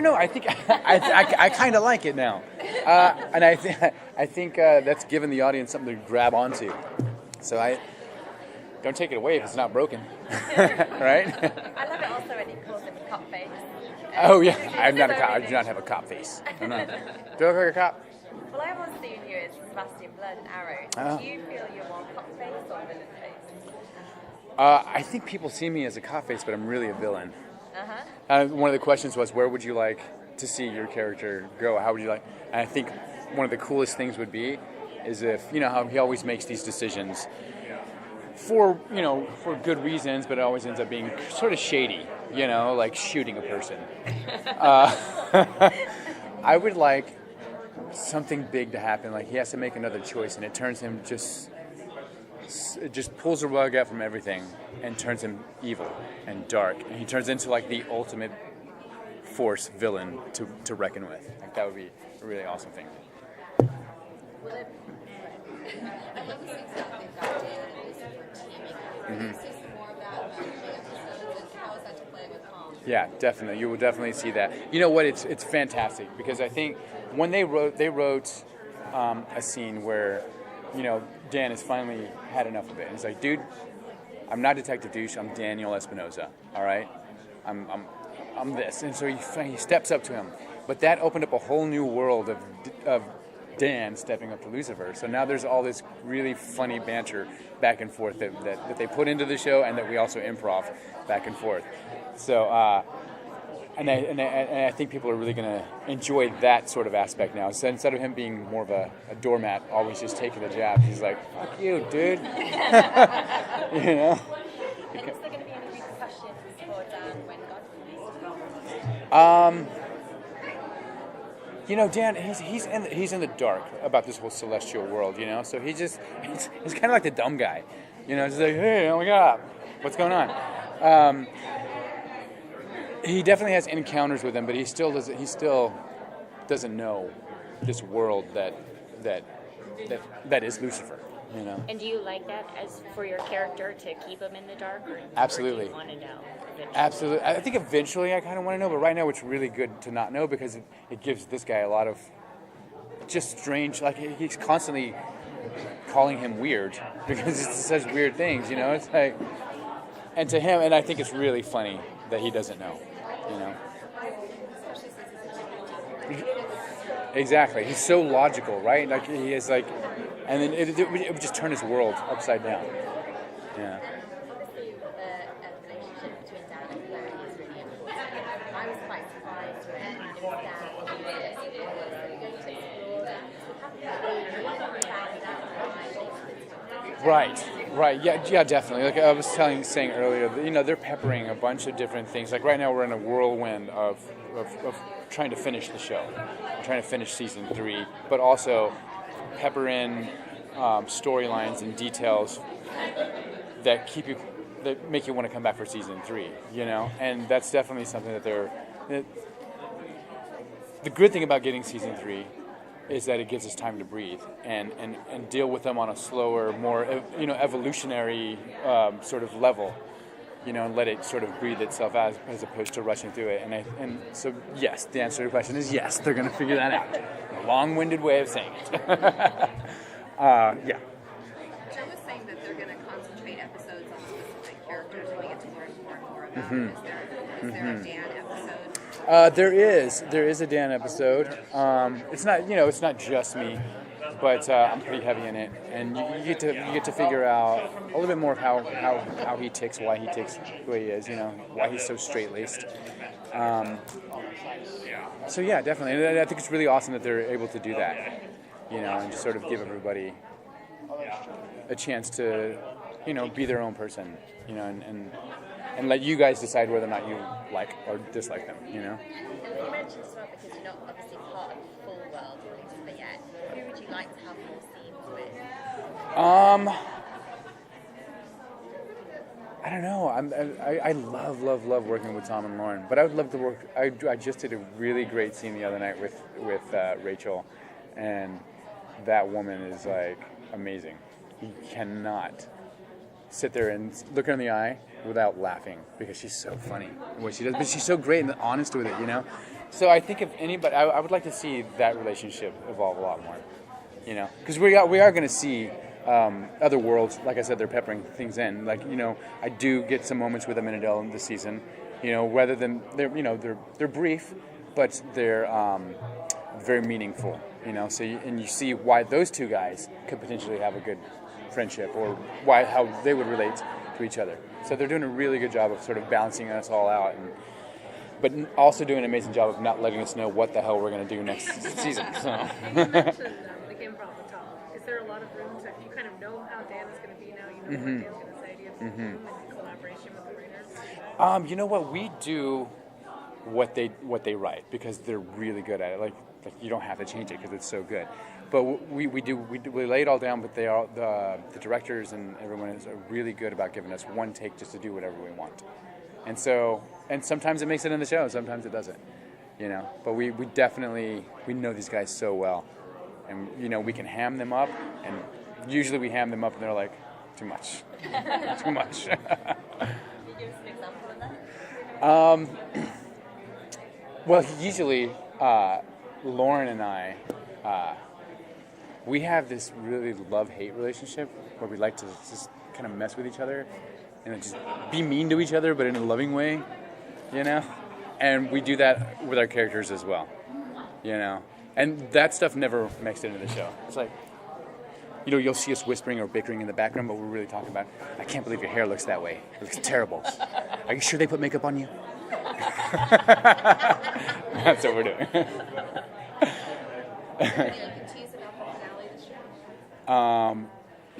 don't know. I think I kind of like it now, and I think that's given the audience something to grab onto. So I don't take it away if it's not broken, right? I love it also when he calls him a cop face. Oh yeah, I'm not a cop. I do not have a cop face. I'm not. Do I look like a cop? Well, I've always seen you as Sebastian Blood and Arrow. Do you feel you're more cop face or villain face? I think people see me as a cop face, but I'm really a villain. One of the questions was, where would you like to see your character go? How would you like? And I think one of the coolest things would be is if, you know, how he always makes these decisions for good reasons, but it always ends up being sort of shady, you know, like shooting a person. I would like something big to happen, like he has to make another choice, and it turns him it just pulls the rug out from everything and turns him evil and dark, and he turns into like the ultimate force villain to reckon with. Like that would be a really awesome thing. Will it? I love the things that they've got Dan and Lucifer teaming. Will you see some more of that in the episodes, and how is that to play with Tom? Yeah, definitely. You will definitely see that. You know what? It's fantastic because I think when they wrote a scene where, you know, Dan has finally had enough of it. He's like, dude, I'm not Detective Douche. I'm Daniel Espinoza. All right, I'm this, and so he steps up to him. But that opened up a whole new world of Dan stepping up to Lucifer. So now there's all this really funny banter back and forth that they put into the show, and that we also improv back and forth. So. And I think people are really going to enjoy that sort of aspect now. So instead of him being more of a doormat, always just taking the jab, he's like, "Fuck you, dude." You know. And is there going to be any repercussions for Dan when God releases? You know, Dan, he's in the dark about this whole celestial world. You know, so he's kind of like the dumb guy. You know, he's like, "Hey, oh my God, what's going on?" He definitely has encounters with him, but he still doesn't know this world that is Lucifer, you know. And do you like that as for your character to keep him in the dark? Absolutely. Or do you want to know eventually? Absolutely. I think eventually I kind of want to know, but right now it's really good to not know because it gives this guy a lot of just strange, like he's constantly calling him weird because he says weird things, you know. It's like, and to him, and I think it's really funny that he doesn't know, you know. Exactly. He's so logical, right? Like he is like, and then it would just turn his world upside down. Yeah. Obviously, the relationship between Dan and Claire is really important. I was quite surprised when Dan was going to explore that. Right. Yeah, definitely. Like I was saying earlier, you know, they're peppering a bunch of different things. Like right now, we're in a whirlwind of trying to finish the show, trying to finish season 3, but also pepper in storylines and details that make you want to come back for season 3. You know, and that's definitely something that the good thing about getting season 3 is that it gives us time to breathe and deal with them on a slower, more evolutionary sort of level, you know, and let it sort of breathe itself out as opposed to rushing through it. And so yes, the answer to your question is yes, they're going to figure that out. A long-winded way of saying it. Yeah. Joe was saying that they're going to concentrate episodes on specific characters when we get to learn more and more about them. Is there a Dan episode? There is a Dan episode. It's not just me, but I'm pretty heavy in it, and you get to figure out a little bit more of how he ticks, why he ticks the way he is, you know, why he's so straight-laced. So yeah, definitely, and I think it's really awesome that they're able to do that, you know, and just sort of give everybody a chance to, you know, be their own person, you know, and let you guys decide whether or not you like or dislike them, you know. And you mentioned as well, because you're not obviously part of the full world of Lucifer yet, who would you like to have more scenes with? I don't know. I love working with Tom and Lauren, but I would love to work. I just did a really great scene the other night with Rachel, and that woman is like amazing. You cannot sit there and look her in the eye without laughing because she's so funny what she does. But she's so great and honest with it, you know. So I think if anybody, I would like to see that relationship evolve a lot more, you know, because we are going to see other worlds. Like I said, they're peppering things in. Like, you know, I do get some moments with Amenadel in this season, you know, rather than they're brief, but they're very meaningful, you know. So you see why those two guys could potentially have a good friendship, or how they would relate to each other. So they're doing a really good job of sort of balancing us all out, but also doing an amazing job of not letting us know what the hell we're going to do next season. So. You mentioned like improv at the top. Is there a lot of room to, you kind of know how Dan is going to be now, you know what Dan's going to say, do you have room in collaboration with the writers? You know what, we do what they write because they're really good at it. Like you don't have to change it because it's so good. But we lay it all down. But the directors and everyone is really good about giving us one take just to do whatever we want. And sometimes it makes it in the show, sometimes it doesn't. You know, but we definitely know these guys so well, and you know we can ham them up, and usually we ham them up and they're like, too much, too much. Can you give us an example of that? Well, usually Lauren and I, we have this really love-hate relationship where we like to just kind of mess with each other and just be mean to each other, but in a loving way, you know? And we do that with our characters as well, you know? And that stuff never makes it into the show. It's like, you know, you'll see us whispering or bickering in the background, but we're really talking about, I can't believe your hair looks that way. It looks terrible. Are you sure they put makeup on you? That's what we're doing. Anything you can tease about the finale of the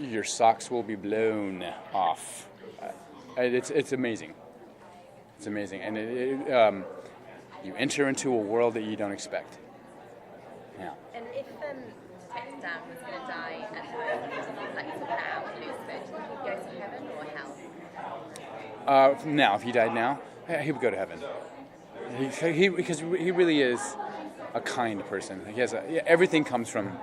show? Your socks will be blown off. It's amazing. It's amazing, and you enter into a world that you don't expect. Yeah. And if Detective Dan was going to die at home, like now in Lucifer, do you think he'd go to heaven or hell? Now, if he died now, he would go to heaven. Because he really is a kind person. He has everything comes from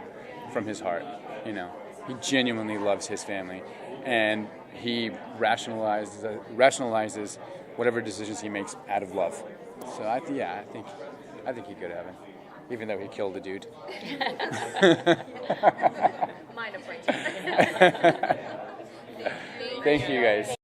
his heart. You know, he genuinely loves his family, and he rationalizes whatever decisions he makes out of love. So I think he'd go to heaven, even though he killed a dude. Minor break. Thank you guys.